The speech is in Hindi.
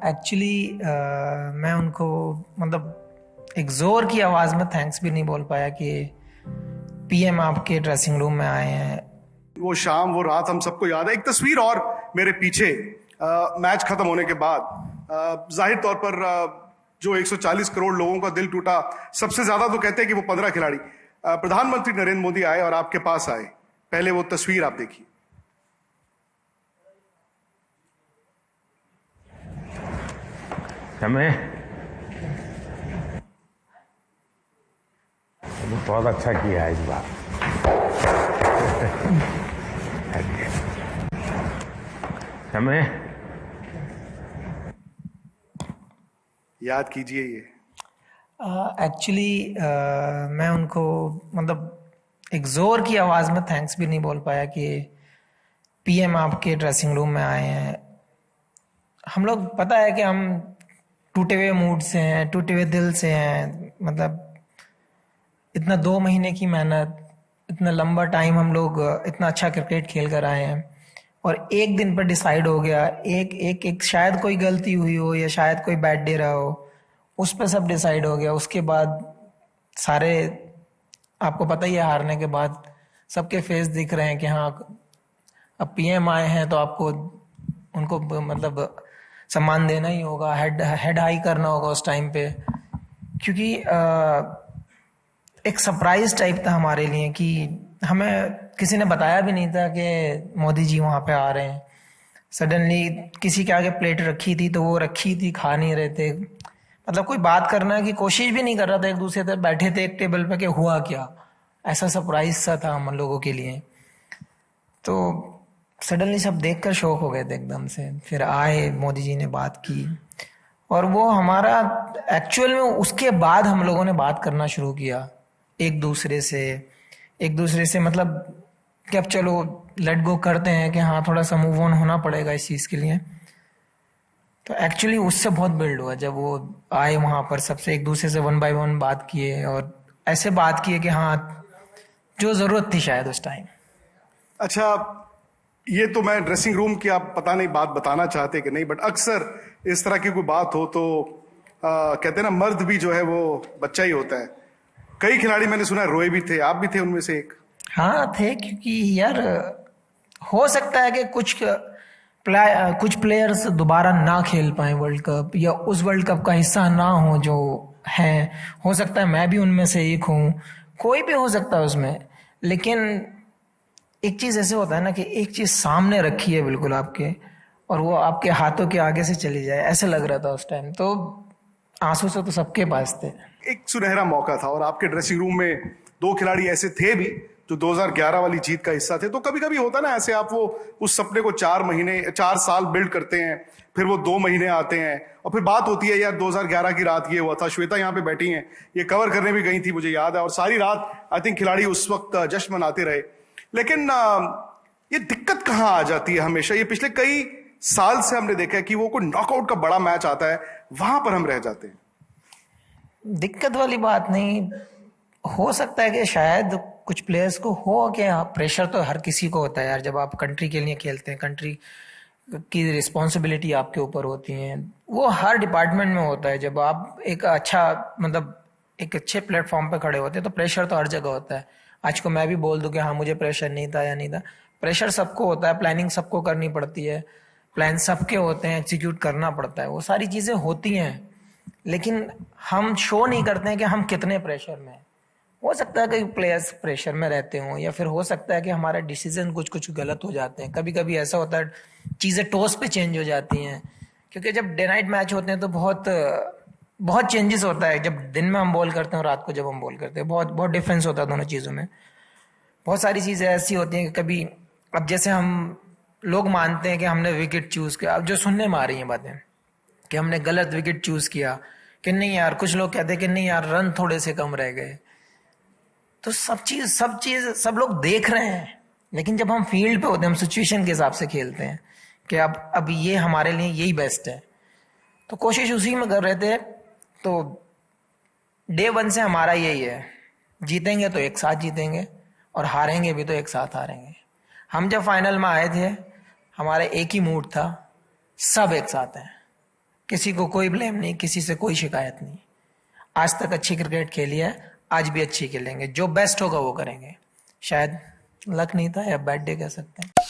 एक्चुअली मैं उनको मतलब एक जोर की आवाज़ में थैंक्स भी नहीं बोल पाया कि पीएम आपके ड्रेसिंग रूम में आए हैं। वो शाम, वो रात हम सबको याद है। एक तस्वीर और मेरे पीछे, मैच खत्म होने के बाद जाहिर तौर पर जो 140 करोड़ लोगों का दिल टूटा, सबसे ज्यादा तो कहते हैं कि वो 15 खिलाड़ी। प्रधानमंत्री नरेंद्र मोदी आए और आपके पास आए। पहले वो तस्वीर आप देखिए। हमें बहुत अच्छा किया है इस बार। हमें याद कीजिए ये। एक्चुअली मैं उनको मतलब एक जोर की आवाज़ में थैंक्स भी नहीं बोल पाया कि पीएम आपके ड्रेसिंग रूम में आए हैं। हम लोग पता है कि हम टूटे हुए मूड से हैं, टूटे हुए दिल से हैं। मतलब इतना 2 महीने की मेहनत, इतना लंबा टाइम हम लोग इतना अच्छा क्रिकेट खेल कर आए हैं और एक दिन पर डिसाइड हो गया। एक शायद कोई गलती हुई हो या शायद कोई बैड डे रहा हो, उस पर सब डिसाइड हो गया। उसके बाद सारे, आपको पता ही है, हारने के बाद सबके फेस दिख रहे हैं कि हाँ अब पीएम आए हैं तो आपको उनको मतलब सम्मान देना ही होगा, हेड हाई करना होगा उस टाइम पे। क्योंकि एक सरप्राइज टाइप था हमारे लिए कि हमें किसी ने बताया भी नहीं था कि मोदी जी वहाँ पे आ रहे हैं। सडनली किसी के आगे प्लेट रखी थी तो वो रखी थी, खा नहीं रहे थे। मतलब कोई बात करना की कोशिश भी नहीं कर रहा था, एक दूसरे से बैठे थे एक टेबल पे कि हुआ क्या। ऐसा सरप्राइज सा था हम लोगों के लिए। तो सडनली सब देखकर शॉक हो गए थे एकदम से। फिर आए, मोदी जी ने बात की और वो हमारा एक्चुअल में उसके बाद हम लोगों ने बात करना शुरू किया एक दूसरे से। मतलब कि अब चलो लेट गो करते हैं कि हाँ थोड़ा सा मूव ऑन होना पड़ेगा इस चीज़ के लिए। तो एक्चुअली उससे बहुत बिल्ड हुआ जब वो आए वहाँ पर, सबसे एक दूसरे से 1 by 1 बात किए और ऐसे बात किए कि हाँ जो ज़रूरत थी शायद उस टाइम। अच्छा, ये तो मैं ड्रेसिंग रूम की, आप पता नहीं बात बताना चाहते कि नहीं, बट अक्सर इस तरह की कोई बात हो तो कहते हैं ना, मर्द भी जो है वो बच्चा ही होता है। कई खिलाड़ी मैंने सुना है रोए भी थे, आप भी थे उनमें से एक। हाँ थे, क्योंकि यार हो सकता है कि कुछ प्लेयर्स दोबारा ना खेल पाए वर्ल्ड कप, या उस वर्ल्ड कप का हिस्सा ना हो जो है। हो सकता है मैं भी उनमें से एक हूँ, कोई भी हो सकता है उसमें। लेकिन एक चीज़ ऐसे होता है ना कि एक चीज़ सामने रखी है बिल्कुल आपके, और वो आपके हाथों के आगे से चली जाए, ऐसे लग रहा था उस टाइम। तो आंसू से तो सबके पास थे। एक सुनहरा मौका था और आपके ड्रेसिंग रूम में 2 खिलाड़ी ऐसे थे भी जो 2011 वाली जीत का हिस्सा थे। तो कभी कभी होता ना ऐसे, आप वो उस सपने को 4 साल बिल्ड करते हैं, फिर वो 2 महीने आते हैं और फिर बात होती है यार 2011 की रात ये हुआ था। श्वेता यहाँ पे बैठी हैं, ये कवर करने भी गई थी मुझे याद है, और सारी रात आई थिंक खिलाड़ी उस वक्त जश्न मनाते रहे। लेकिन ये दिक्कत कहाँ आ जाती है हमेशा, ये पिछले कई साल से हमने देखा है कि वो कोई नॉकआउट का बड़ा मैच आता है, वहां पर हम रह जाते हैं। दिक्कत वाली बात नहीं, हो सकता है कि शायद कुछ प्लेयर्स को हो कि हाँ, प्रेशर तो हर किसी को होता है यार। जब आप कंट्री के लिए खेलते हैं, कंट्री की रिस्पॉन्सिबिलिटी आपके ऊपर होती है, वो हर डिपार्टमेंट में होता है। जब आप एक अच्छा मतलब एक अच्छे प्लेटफॉर्म पे खड़े होते हैं तो प्रेशर तो हर जगह होता है। आज को मैं भी बोल दूं कि हाँ मुझे प्रेशर नहीं था या नहीं था, प्रेशर सबको होता है। प्लानिंग सबको करनी पड़ती है, प्लान सबके होते हैं, एग्जीक्यूट करना पड़ता है, वो सारी चीज़ें होती हैं। लेकिन हम शो नहीं करते हैं कि हम कितने प्रेशर में हैं। हो सकता है कि प्लेयर्स प्रेशर में रहते हों, या फिर हो सकता है कि हमारे डिसीजन कुछ कुछ गलत हो जाते हैं। कभी कभी ऐसा होता है चीज़ें टॉस पे चेंज हो जाती हैं, क्योंकि जब डे नाइट मैच होते हैं तो बहुत बहुत चेंजेस होता है। जब दिन में हम बॉल करते हैं और रात को जब हम बॉल करते हैं, बहुत बहुत डिफरेंस होता है दोनों चीज़ों में। बहुत सारी चीज़ें ऐसी होती हैं कि कभी, अब जैसे हम लोग मानते हैं कि हमने विकेट चूज़ किया, अब जो सुनने में आ रही हैं बातें कि हमने गलत विकेट चूज़ किया, कि नहीं यार, कुछ लोग कहते हैं कि नहीं यार रन थोड़े से कम रह गए। तो सब लोग देख रहे हैं, लेकिन जब हम फील्ड पे होते हैं, हम सिचुएशन के हिसाब से खेलते हैं कि अब ये हमारे लिए यही बेस्ट है। तो कोशिश उसी में कर रहे थे। तो डे 1 से हमारा यही है, जीतेंगे तो एक साथ जीतेंगे और हारेंगे भी तो एक साथ हारेंगे। हम जब फाइनल में आए थे, हमारा एक ही मूड था, सब एक साथ हैं, किसी को कोई ब्लेम नहीं, किसी से कोई शिकायत नहीं। आज तक अच्छी क्रिकेट खेली है, आज भी अच्छी खेलेंगे, जो बेस्ट होगा वो करेंगे। शायद लक नहीं था या बैड डे कह सकते हैं।